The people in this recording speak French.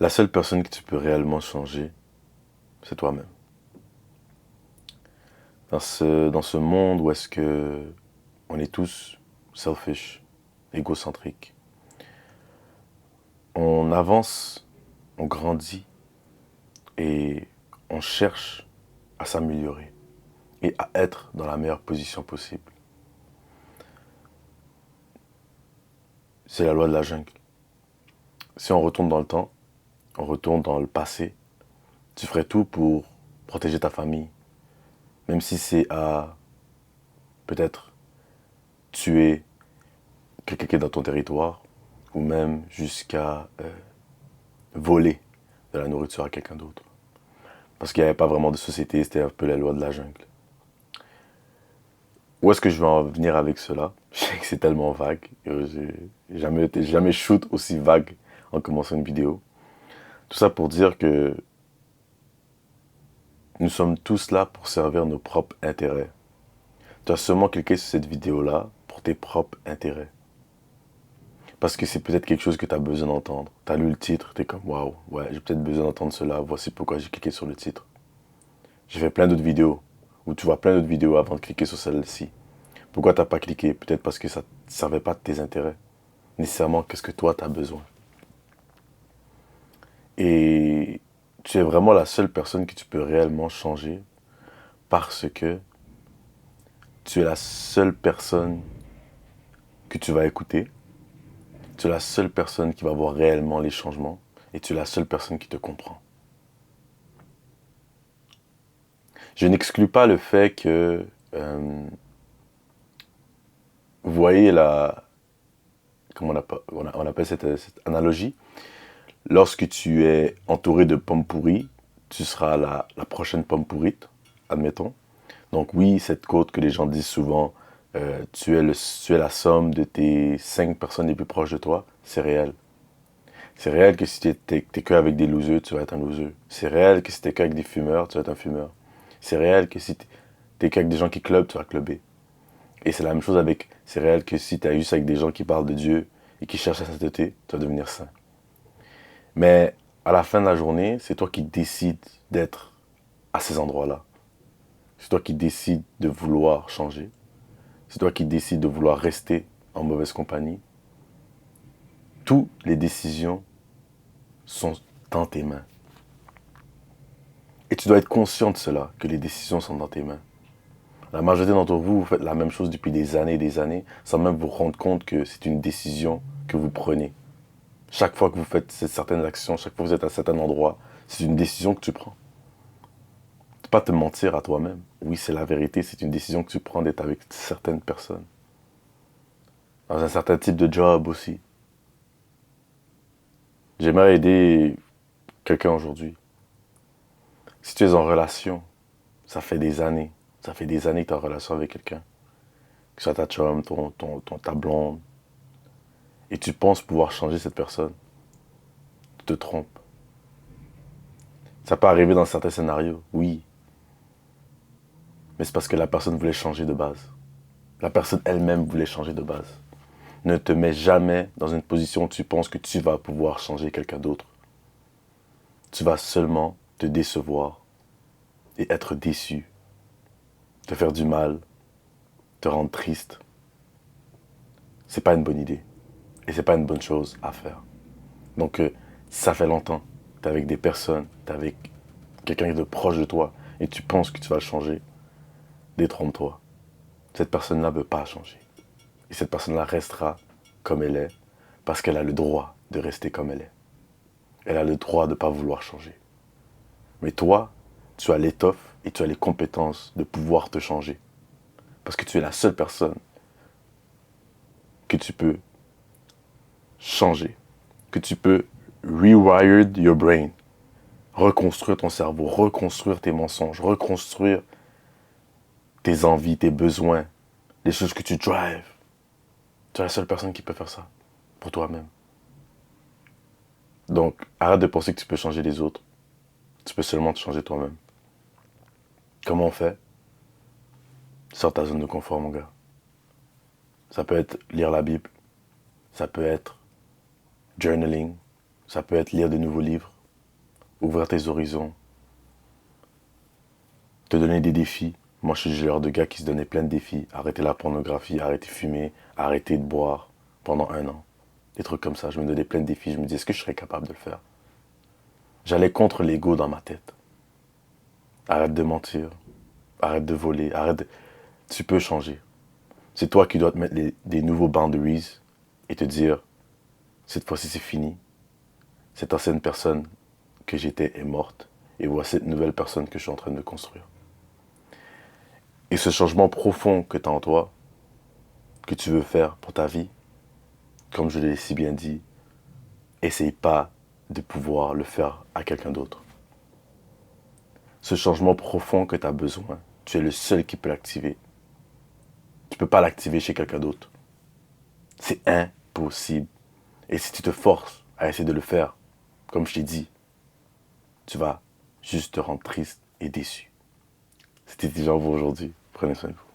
La seule personne que tu peux réellement changer, c'est toi-même. Dans ce monde où est-ce que on est tous selfish, égocentriques, on avance, on grandit et on cherche à s'améliorer et à être dans la meilleure position possible. C'est la loi de la jungle. Si on retourne dans le temps, on retourne dans le passé, tu ferais tout pour protéger ta famille, même si c'est à peut-être tuer quelqu'un qui est dans ton territoire, ou même jusqu'à voler de la nourriture à quelqu'un d'autre. Parce qu'il n'y avait pas vraiment de société, c'était un peu la loi de la jungle. Où est-ce que je veux en venir avec cela? Je sais que c'est tellement vague. J'ai jamais shoot aussi vague en commençant une vidéo. Tout ça pour dire que nous sommes tous là pour servir nos propres intérêts. Tu as seulement cliqué sur cette vidéo-là pour tes propres intérêts. Parce que c'est peut-être quelque chose que tu as besoin d'entendre. Tu as lu le titre, tu es comme waouh, ouais, j'ai peut-être besoin d'entendre cela, voici pourquoi j'ai cliqué sur le titre. J'ai fait plein d'autres vidéos, ou tu vois plein d'autres vidéos avant de cliquer sur celle-ci. Pourquoi t'as pas cliqué? Peut-être parce que ça ne servait pas de tes intérêts. Nécessairement, qu'est-ce que toi tu as besoin. Et tu es vraiment la seule personne que tu peux réellement changer parce que tu es la seule personne que tu vas écouter. Tu es la seule personne qui va voir réellement les changements et tu es la seule personne qui te comprend. Je n'exclus pas le fait que vous voyez comment on appelle cette analogie. Lorsque tu es entouré de pommes pourries, tu seras la prochaine pomme pourrite, admettons. Donc oui, cette quote que les gens disent souvent, tu es la somme de tes 5 personnes les plus proches de toi, c'est réel. C'est réel que si t'es que avec des losers, tu vas être un loser. C'est réel que si t'es qu'avec des fumeurs, tu vas être un fumeur. C'est réel que si t'es qu'avec des gens qui clubent, tu vas clubber. Et c'est la même chose avec, c'est réel que si t'es juste avec des gens qui parlent de Dieu et qui cherchent la sainteté, tu vas devenir saint. Mais à la fin de la journée, c'est toi qui décides d'être à ces endroits-là. C'est toi qui décides de vouloir changer. C'est toi qui décides de vouloir rester en mauvaise compagnie. Toutes les décisions sont dans tes mains. Et tu dois être conscient de cela, que les décisions sont dans tes mains. La majorité d'entre vous, vous faites la même chose depuis des années, sans même vous rendre compte que c'est une décision que vous prenez. Chaque fois que vous faites certaines actions, chaque fois que vous êtes à un certain endroit, c'est une décision que tu prends. Ne pas te mentir à toi-même. Oui, c'est la vérité, c'est une décision que tu prends d'être avec certaines personnes. Dans un certain type de job aussi. J'aimerais aider quelqu'un aujourd'hui. Si tu es en relation, ça fait des années. Ça fait des années que tu es en relation avec quelqu'un. Que ce soit ta chum, ta blonde. Et tu penses pouvoir changer cette personne. Tu te trompes. Ça peut arriver dans certains scénarios, oui. Mais c'est parce que la personne voulait changer de base. La personne elle-même voulait changer de base. Ne te mets jamais dans une position où tu penses que tu vas pouvoir changer quelqu'un d'autre. Tu vas seulement te décevoir et être déçu, te faire du mal, te rendre triste. C'est pas une bonne idée. Et c'est pas une bonne chose à faire. Donc, si ça fait longtemps, tu es avec des personnes, tu es avec quelqu'un de proche de toi, et tu penses que tu vas le changer, détrompe-toi. Cette personne-là ne veut pas changer. Et cette personne-là restera comme elle est, parce qu'elle a le droit de rester comme elle est. Elle a le droit de ne pas vouloir changer. Mais toi, tu as l'étoffe et tu as les compétences de pouvoir te changer. Parce que tu es la seule personne que tu peux changer, que tu peux rewire your brain, reconstruire ton cerveau, reconstruire tes mensonges, reconstruire tes envies, tes besoins, les choses que tu drives. Tu es la seule personne qui peut faire ça pour toi-même. Donc, arrête de penser que tu peux changer les autres. Tu peux seulement te changer toi-même. Comment on fait? Sors ta zone de confort, mon gars. Ça peut être lire la Bible. Ça peut être journaling. Ça peut être lire de nouveaux livres, ouvrir tes horizons, te donner des défis. Moi, je suis le genre de gars qui se donnait plein de défis. Arrêter la pornographie, arrêter de fumer, arrêter de boire pendant 1 an. Des trucs comme ça. Je me donnais plein de défis. Je me disais, est-ce que je serais capable de le faire? J'allais contre l'ego dans ma tête. Arrête de mentir. Arrête de voler. Tu peux changer. C'est toi qui dois te mettre des nouveaux boundaries et te dire, cette fois-ci c'est fini. Cette ancienne personne que j'étais est morte. Et voici cette nouvelle personne que je suis en train de construire. Et ce changement profond que tu as en toi, que tu veux faire pour ta vie, comme je l'ai si bien dit, essaye pas de pouvoir le faire à quelqu'un d'autre. Ce changement profond que tu as besoin, tu es le seul qui peut l'activer. Tu ne peux pas l'activer chez quelqu'un d'autre. C'est impossible. Et si tu te forces à essayer de le faire, comme je t'ai dit, tu vas juste te rendre triste et déçu. C'était déjà pour aujourd'hui. Prenez soin de vous.